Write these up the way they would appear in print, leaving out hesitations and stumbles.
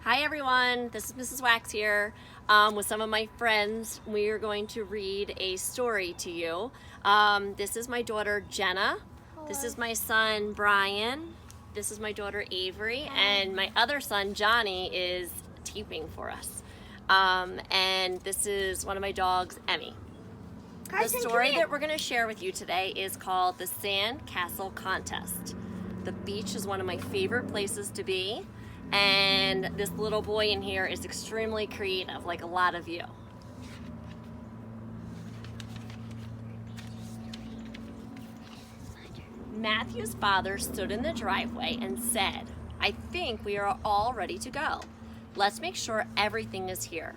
Hi everyone, this is Mrs. Wax here with some of my friends. We are going to read a story to you. This is my daughter Jenna. Hello. This is my son Brian. This is my daughter Avery. And my other son Johnny is taping for us. And this is one of my dogs, Emmy. The story that we're going to share with you today is called The Sand Castle Contest. The beach is one of my favorite places to be. And this little boy in here is extremely creative, like a lot of you. Matthew's father stood in the driveway and said, "I think we are all ready to go. Let's make sure everything is here.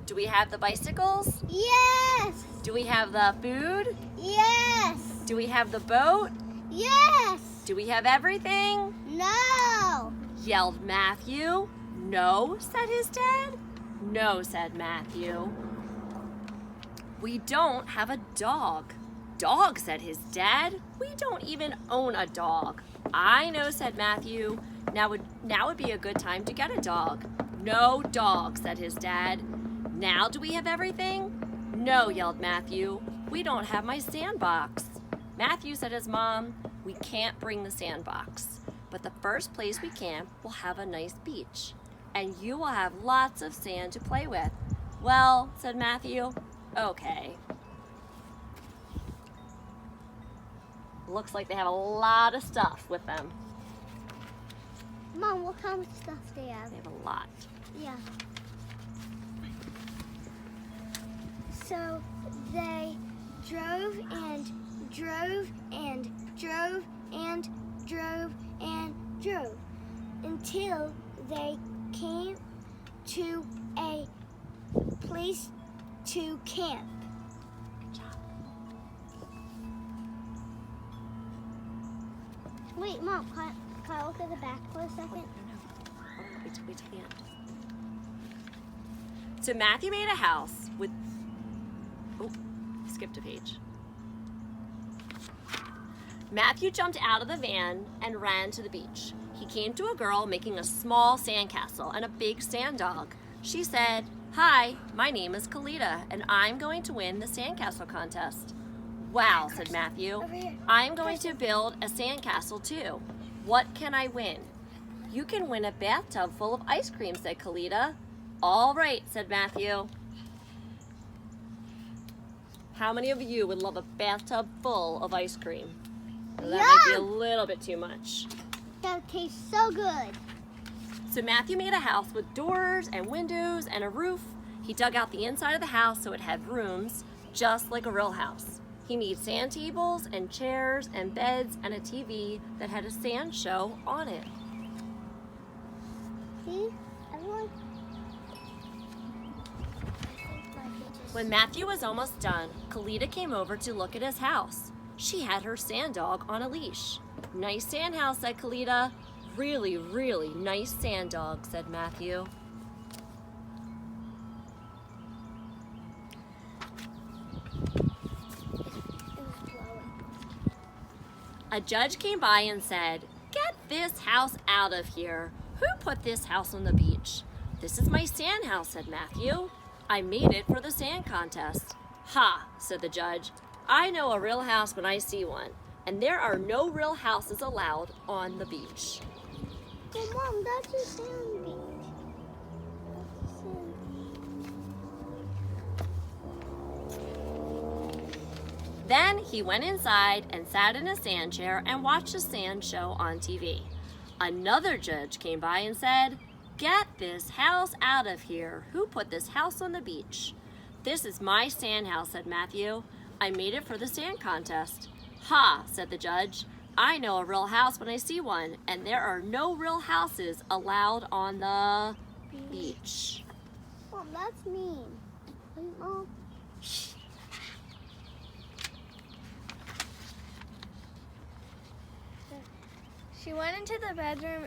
Do we have the bicycles? Yes! Do we have the food? Yes! Do we have the boat? Yes! Do we have everything?" No! Yelled Matthew. "No," said his dad. "No," said Matthew. "We don't have a dog." "Dog," said his dad. "We don't even own a dog." "I know," said Matthew. Now would be a good time to get a dog." "No dog," said his dad. "Now do we have everything?" "No," yelled Matthew. "We don't have my sandbox." Matthew said to his mom, "We can't bring the sandbox. But the first place we camp will have a nice beach, and you will have lots of sand to play with." "Well," said Matthew, "okay." Looks like they have a lot of stuff with them. Mom, what kind of stuff they have? They have a lot. Yeah. So they drove and drove and drove and drove and drove until they came to a place to camp. Good job. Wait, Mom, can I look at the back for a second? No. Hold on, wait till the end. So Matthew made a house with, skipped a page. Matthew jumped out of the van and ran to the beach. He came to a girl making a small sandcastle and a big sand dog. She said, "Hi, my name is Kalita, and I'm going to win the sandcastle contest." "Wow," said Matthew. Over here. "I'm going to build a sandcastle too. What can I win?" "You can win a bathtub full of ice cream," said Kalita. "All right," said Matthew. How many of you would love a bathtub full of ice cream? That might be a little bit too much. That tastes so good. So Matthew made a house with doors and windows and a roof. He dug out the inside of the house so it had rooms, just like a real house. He made sand tables and chairs and beds and a TV that had a sand show on it. See, everyone? When Matthew was almost done, Kalita came over to look at his house. She had her sand dog on a leash. "Nice sand house," said Kalita. "Really, really nice sand dog," said Matthew. A judge came by and said, "Get this house out of here. Who put this house on the beach?" "This is my sand house," said Matthew. "I made it for the sand contest." "Ha," said the judge. "I know a real house when I see one, and there are no real houses allowed on the beach." Well, Mom, that's a sand beach. Then he went inside and sat in a sand chair and watched a sand show on TV. Another judge came by and said, "Get this house out of here. Who put this house on the beach?" "This is my sand house," said Matthew. "I made it for the sand contest." "Ha," said the judge. "I know a real house when I see one, and there are no real houses allowed on the beach." Mom, that's mean. Wait, Mom. She went into the bedroom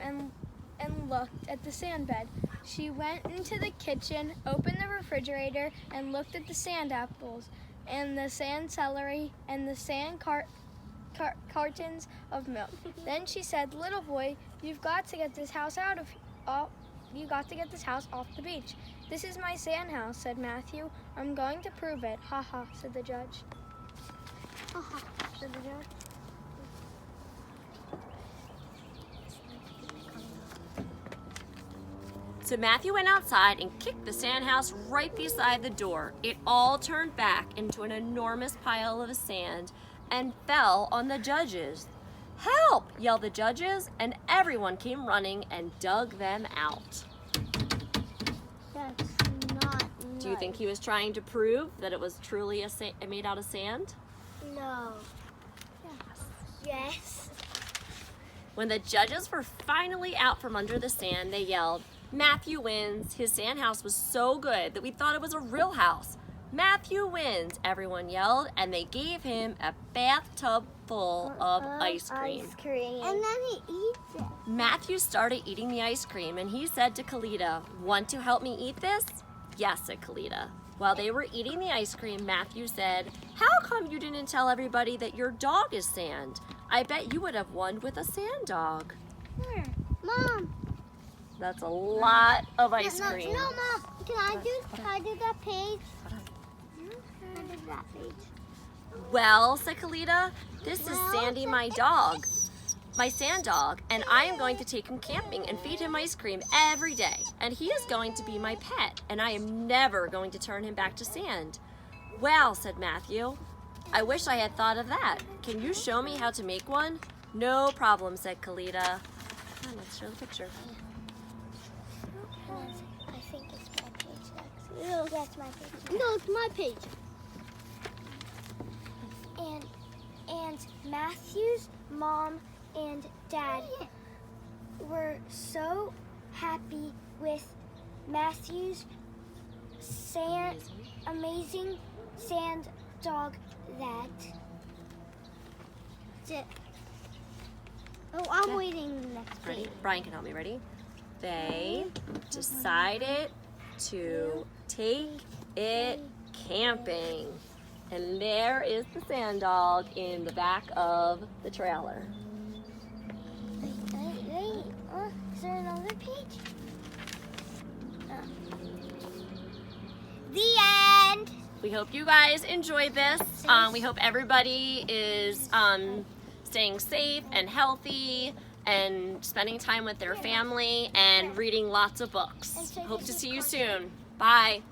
and looked at the sand bed. She went into the kitchen, opened the refrigerator, and looked at the sand apples and the sand celery and the sand cartons of milk. Then she said, "Little boy, you've got to get this house out of You got to get this house off the beach. This is my sand house, said Matthew. I'm going to prove it. Ha ha, said the judge. Ha ha, said the judge. So Matthew went outside and kicked the sand house right beside the door. It all turned back into an enormous pile of sand and fell on the judges. Help! Yelled the judges, and everyone came running and dug them out. That's not Do you think he was trying to prove that it was truly made out of sand? No. Yes. When the judges were finally out from under the sand, they yelled, Matthew wins. His sand house was so good that we thought it was a real house. Matthew wins, everyone yelled, and they gave him a bathtub full of ice cream. And then he eats it. Matthew started eating the ice cream, and he said to Kalita, want to help me eat this? Yes, said Kalita. While they were eating the ice cream, Matthew said, how come you didn't tell everybody that your dog is sand? I bet you would have won with a sand dog. Mom. That's a lot of ice No, cream. no, Mom. Can I do that page? Can I do that page? Well, said Kalita, this is Well, Sandy, my dog, my sand dog, and I am going to take him camping and feed him ice cream every day. And he is going to be my pet, and I am never going to turn him back to sand. Well, said Matthew, I wish I had thought of that. Can you show me how to make one? No problem, said Kalita. Come on, let's show the picture. I think it's my page next. No, that's my page. No, it's my page. And Matthew's mom and dad were so happy with Matthew's amazing sand dog that. That's it. Oh, I'm Okay. waiting the next Ready? page. Brian can help me. Ready? They decided to take it camping. And there is the sand dog in the back of the trailer. Wait. Is there another page? The end. We hope you guys enjoyed this. We hope everybody is staying safe and healthy and spending time with their family and reading lots of books. Hope to see you soon. Bye.